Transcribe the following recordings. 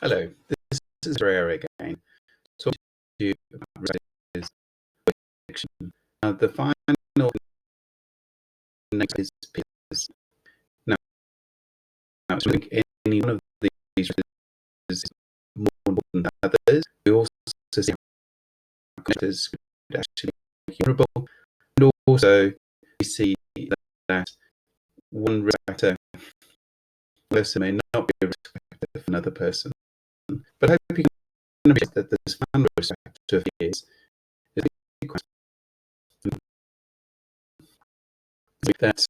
Hello, this is Rare again. Talking to you about is fiction. The final next is Peters. Now, I think any one of these is more important than others. We also see how characters could actually be vulnerable, and also we see that one respecter person may not be a respecter of another person. But I hope you can appreciate that this final respect of his is quite that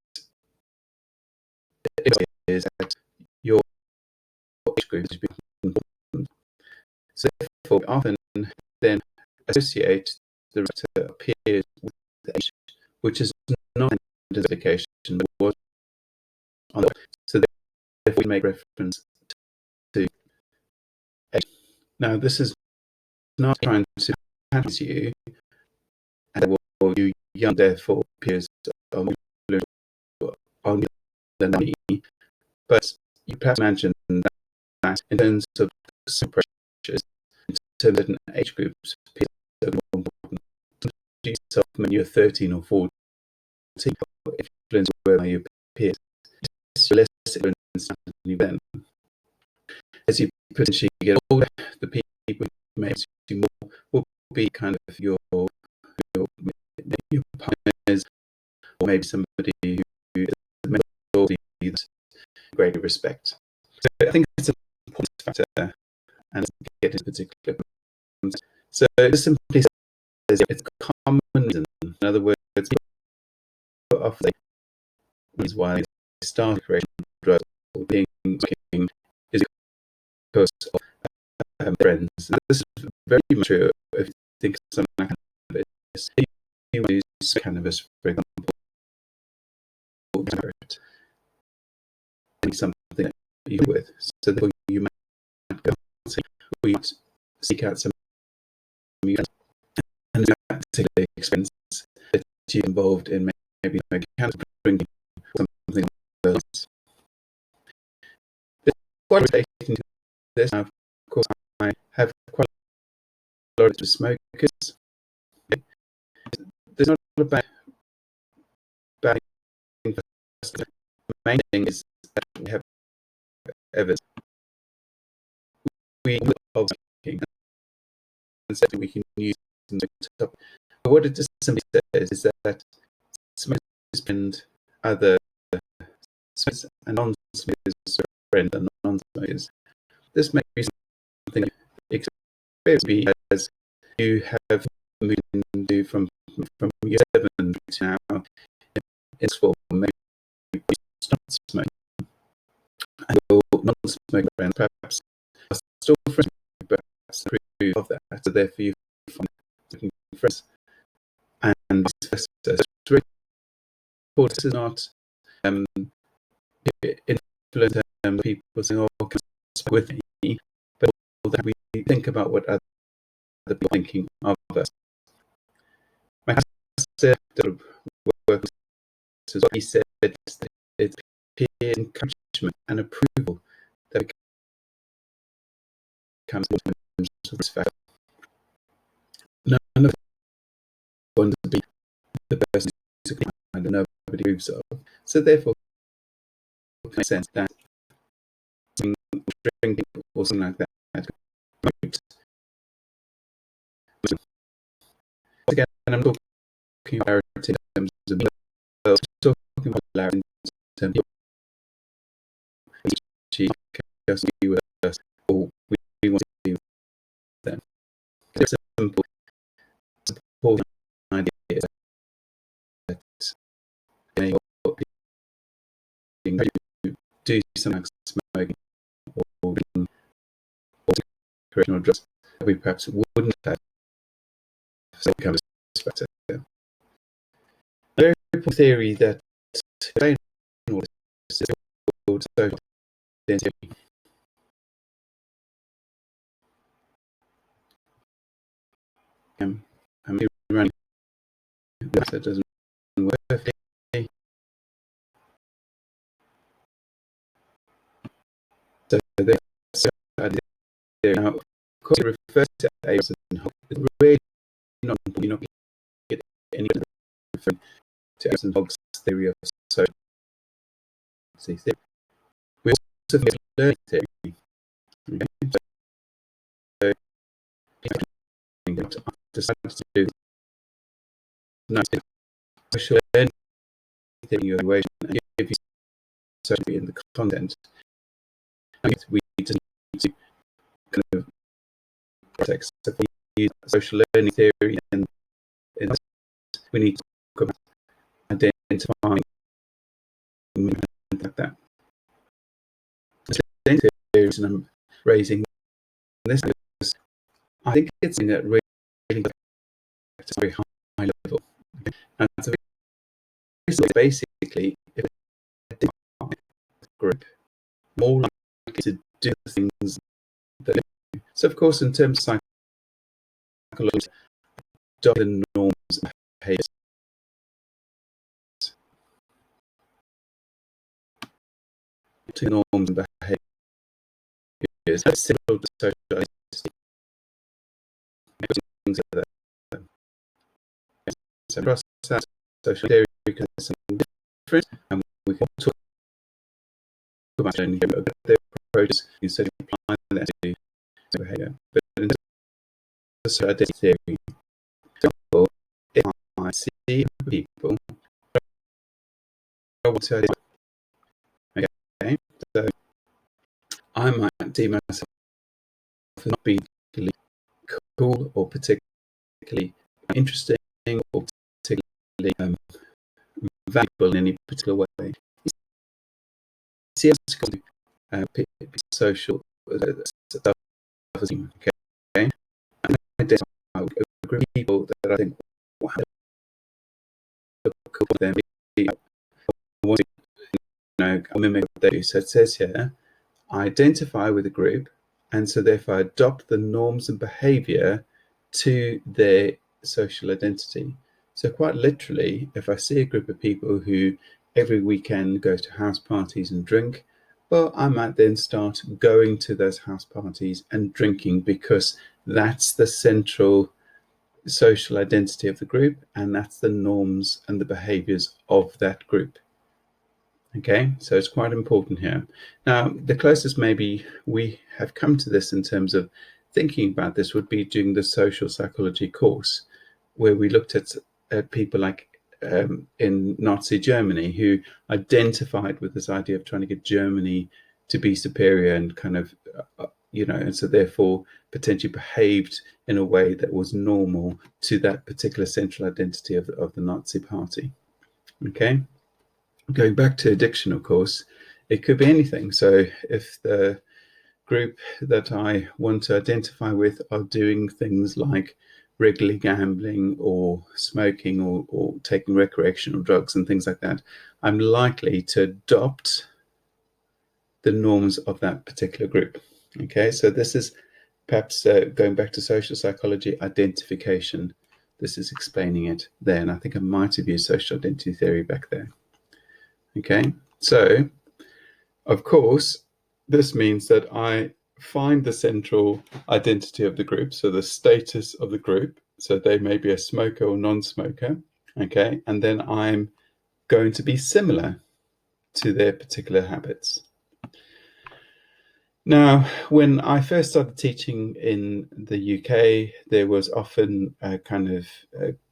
is that your age group is important. So therefore, we often then associate the writer appears with age, which is not an identification, but was on the. So therefore, we make reference to age. Now, this is not trying to patronize you, and you young therefore appears on the money, but you perhaps imagine that in terms of some pressures, in terms of age groups, are more important. Do yourself when you're 13 or 14, influence where your peers, you're less influenced than you then. As you potentially get older, the people who may you more will be kind of your partners, or maybe somebody who is greater respect. So I think it's an important factor, and get into particular. So this simply says it's common reason. In other words, people often is why they start creating drugs or being working is because of friends. And this is very much true if you think of something like cannabis. If you use cannabis, for example, something that you deal with. So therefore you might go or you might seek out some and that particular expense that you're involved in, maybe cannabis drinking or something like that. There's quite a relating to this. Now, of course, I have quite a lot of smokers. There's not a bad thing. The main thing is that we have evidence. We are and said we can use top. But what it just simply says is that smokers and other smokers and non-smokers friends and non-smokers. This may be something experience be as you have moved into from year 7 to now in school, maybe you start smoking, and your non-smoking friends perhaps are still friends, but perhaps approve of that. So therefore, you find smoking friends, and vice versa. So it's really important. This is not influence people saying, "Oh, can you smoke with me?" But that we think about what other people are thinking of us. My pastor work is what he said. It's peer encouragement and approval that becomes this fact. None of us want to be the person who's kind of nobody approves of. So therefore, it makes sense that drinking or something like that. Again, I'm talking about in terms of talking about Larry in terms of she just be with us, or we want to be with them. It's a simple supporting idea that you know, you do something like smoking or recreational drugs that we perhaps wouldn't have some kind of perspective. A very simple theory that is called social identity. I'm running that doesn't work. So Now, of course, it refers to A and Hogg, but really not, you're not going to get any referring to A and Hogg's theory of social theory. We also have learning theory. Okay? So, I decided to do social learning theory evaluation and give you socially in the content. We just need to kind of context. So we use social learning theory, and we need to talk about identifying like that. The reason I'm raising this is I think it's in a really very high level. And so basically, if a group more likely to do things that they do. So, of course, in terms of psychology, the norms and behaviors. To norms and behaviors, that's similar to social identity. Things like that. So, across that social theory, we can have something different, and we can talk about learning here, but their approaches instead of applying that to behavior. But in terms of social identity theory, for example, if I see people I want to identify, okay, so I might deem myself not being particularly cool or particularly interesting or particularly valuable in any particular way. See, social okay, and identify a group of people that I think, wow, cool them. I want to, I mimic what they do. So it says here, I identify with a group, and so therefore I adopt the norms and behavior to their social identity. So quite literally, if I see a group of people who every weekend go to house parties and drink, well, I might then start going to those house parties and drinking because that's the central social identity of the group, and that's the norms and the behaviors of that group. Okay, so it's quite important here. Now, the closest maybe we have come to this in terms of thinking about this would be doing the social psychology course, where we looked at people like in Nazi Germany who identified with this idea of trying to get Germany to be superior and kind of, and so therefore potentially behaved in a way that was normal to that particular central identity of the Nazi party. Okay. Going back to addiction, of course, it could be anything. So if the group that I want to identify with are doing things like regularly gambling or smoking or taking recreational drugs and things like that, I'm likely to adopt the norms of that particular group. Okay, so this is perhaps going back to social psychology, identification. This is explaining it there, and I think I might have used social identity theory back there. Okay, so of course, this means that I find the central identity of the group, so the status of the group. So they may be a smoker or non-smoker, okay, and then I'm going to be similar to their particular habits. Now, when I first started teaching in the UK, there was often a kind of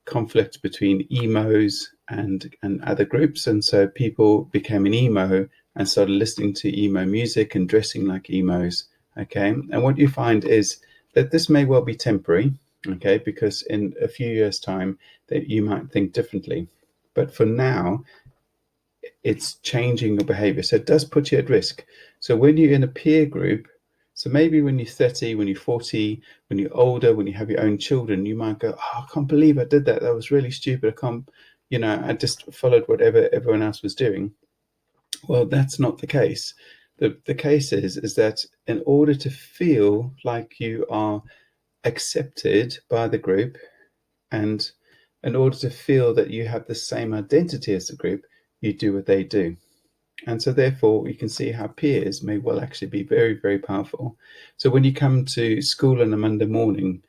conflict between emos and other groups, and so people became an emo and started listening to emo music and dressing like emos. Okay, and what you find is that this may well be temporary. Okay, because in a few years' time, that you might think differently, but for now, it's changing your behavior. So it does put you at risk. So when you're in a peer group, so maybe when you're 30, when you're 40, when you're older, when you have your own children, you might go, oh, I can't believe I did that. That was really stupid. I just followed whatever everyone else was doing. Well, that's not the case. The case is that in order to feel like you are accepted by the group, and in order to feel that you have the same identity as the group, you do what they do. And so therefore you can see how peers may well actually be very, very powerful. So when you come to school on a Monday morning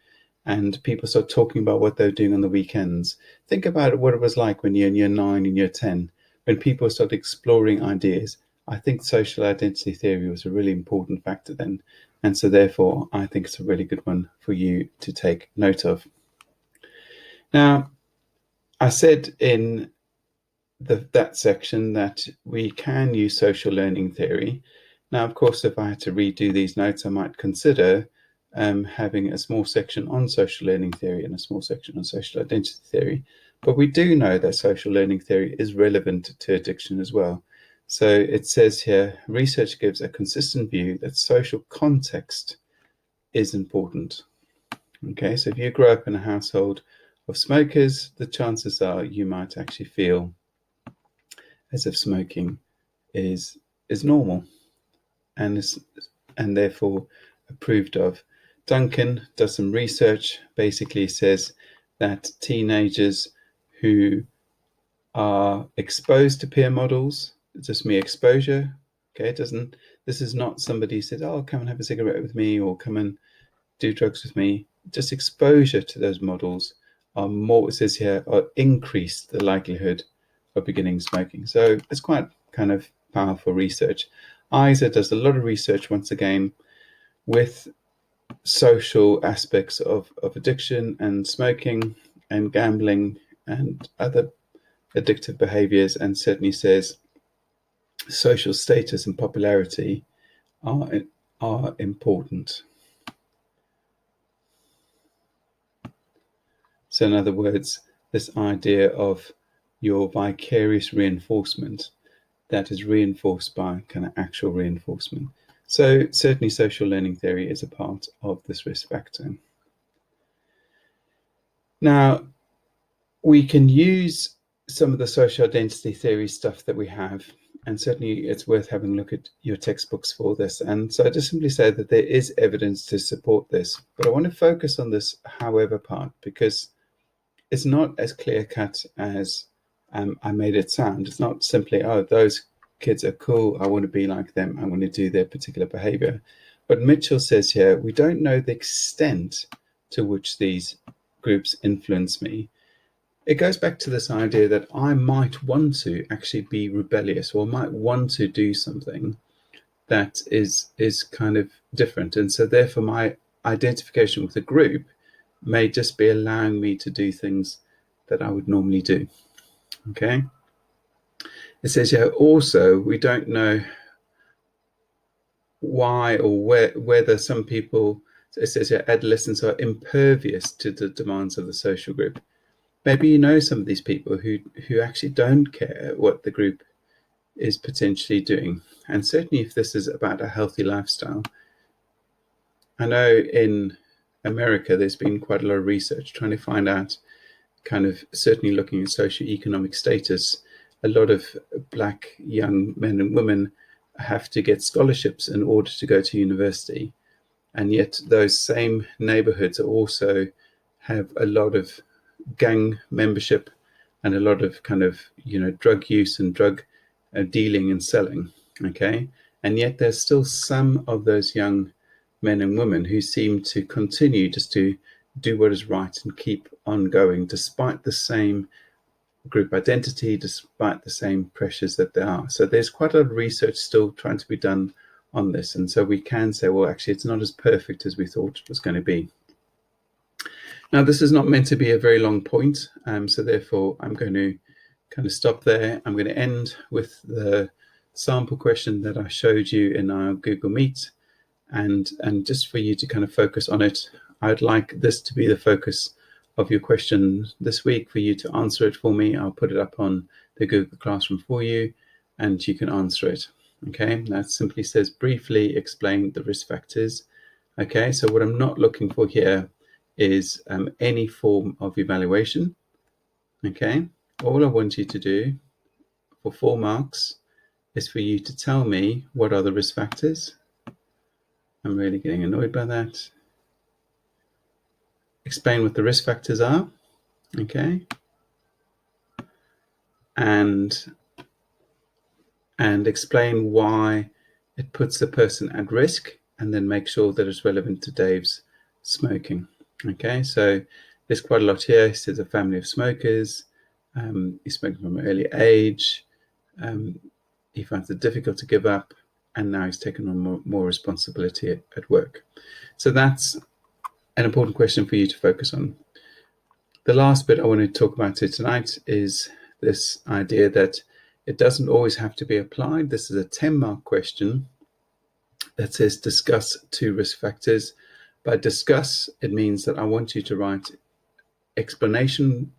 and people start talking about what they're doing on the weekends, think about what it was like when you're in year 9 and year 10, when people started exploring ideas. I think social identity theory was a really important factor then. And so therefore I think it's a really good one for you to take note of. Now, I said in that section that we can use social learning theory. Now, of course, if I had to redo these notes, I might consider having a small section on social learning theory and a small section on social identity theory. But we do know that social learning theory is relevant to addiction as well. So it says here, research gives a consistent view that social context is important. Okay, so if you grow up in a household of smokers, the chances are you might actually feel as if smoking is normal and therefore approved of. Duncan does some research, basically says that teenagers who are exposed to peer models, it's just mere exposure. Okay, it doesn't. This is not somebody who says, "Oh, come and have a cigarette with me," or "Come and do drugs with me." Just exposure to those models are more. It says here, are increase the likelihood of beginning smoking. So it's quite kind of powerful research. ISA does a lot of research once again with social aspects of addiction and smoking and gambling and other addictive behaviors, and certainly says social status and popularity are important. So in other words, this idea of your vicarious reinforcement that is reinforced by kind of actual reinforcement. So certainly social learning theory is a part of this risk factor. Now, we can use some of the social identity theory stuff that we have, and certainly it's worth having a look at your textbooks for this. And so I just simply say that there is evidence to support this, but I want to focus on this however part, because it's not as clear cut as I made it sound. It's not simply, oh, those kids are cool, I want to be like them, I want to do their particular behavior. But Mitchell says here, we don't know the extent to which these groups influence me. It goes back to this idea that I might want to actually be rebellious, or might want to do something that is kind of different. And so therefore my identification with the group may just be allowing me to do things that I would normally do. Okay. It says here also, we don't know why or whether some people, it says here, adolescents are impervious to the demands of the social group. Maybe you know some of these people who actually don't care what the group is potentially doing. And certainly if this is about a healthy lifestyle, I know in America there's been quite a lot of research trying to find out, kind of certainly looking at socioeconomic status. A lot of black young men and women have to get scholarships in order to go to university, and yet those same neighborhoods also have a lot of gang membership and a lot of kind of drug use and drug dealing and selling. Okay, and yet there's still some of those young men and women who seem to continue just to do what is right and keep on going despite the same group identity, despite the same pressures that there are. So there's quite a lot of research still trying to be done on this, and so we can say, well, actually it's not as perfect as we thought it was going to be. Now, this is not meant to be a very long point, so therefore I'm going to kind of stop there. I'm going to end with the sample question that I showed you in our Google Meet, and just for you to kind of focus on it. I'd like this to be the focus of your question this week, for you to answer it for me. I'll put it up on the Google Classroom for you, and you can answer it. Okay, that simply says, briefly explain the risk factors. Okay, so what I'm not looking for here is any form of evaluation. Okay, all I want you to do for 4 marks is for you to tell me what are the risk factors. I'm really getting annoyed by that. Explain what the risk factors are. Okay, and and explain why it puts the person at risk, and then make sure that it's relevant to Dave's smoking. Okay, so there's quite a lot here. He says a family of smokers. He's smoking from an early age. He finds it difficult to give up, and now he's taken on more responsibility at work. So that's an important question for you to focus on. The last bit I want to talk about tonight is this idea that it doesn't always have to be applied. This is a 10-mark question that says discuss 2 risk factors. By discuss, it means that I want you to write explanation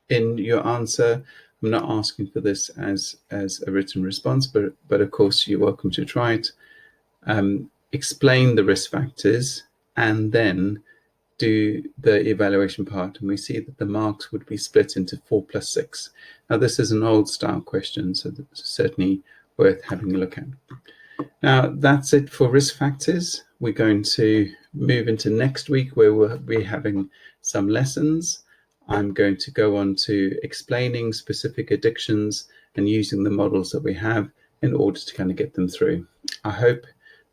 in your answer. I'm not asking for this as a written response, but of course you're welcome to try it. Explain the risk factors and then do the evaluation part, and we see that the marks would be split into 4 plus 6. Now this is an old style question, so it's certainly worth having a look at. Now that's it for risk factors. We're going to move into next week where we'll be having some lessons. I'm going to go on to explaining specific addictions and using the models that we have in order to kind of get them through. I hope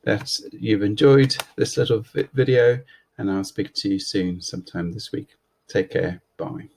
that you've enjoyed this little video, and I'll speak to you soon sometime this week. Take care. Bye.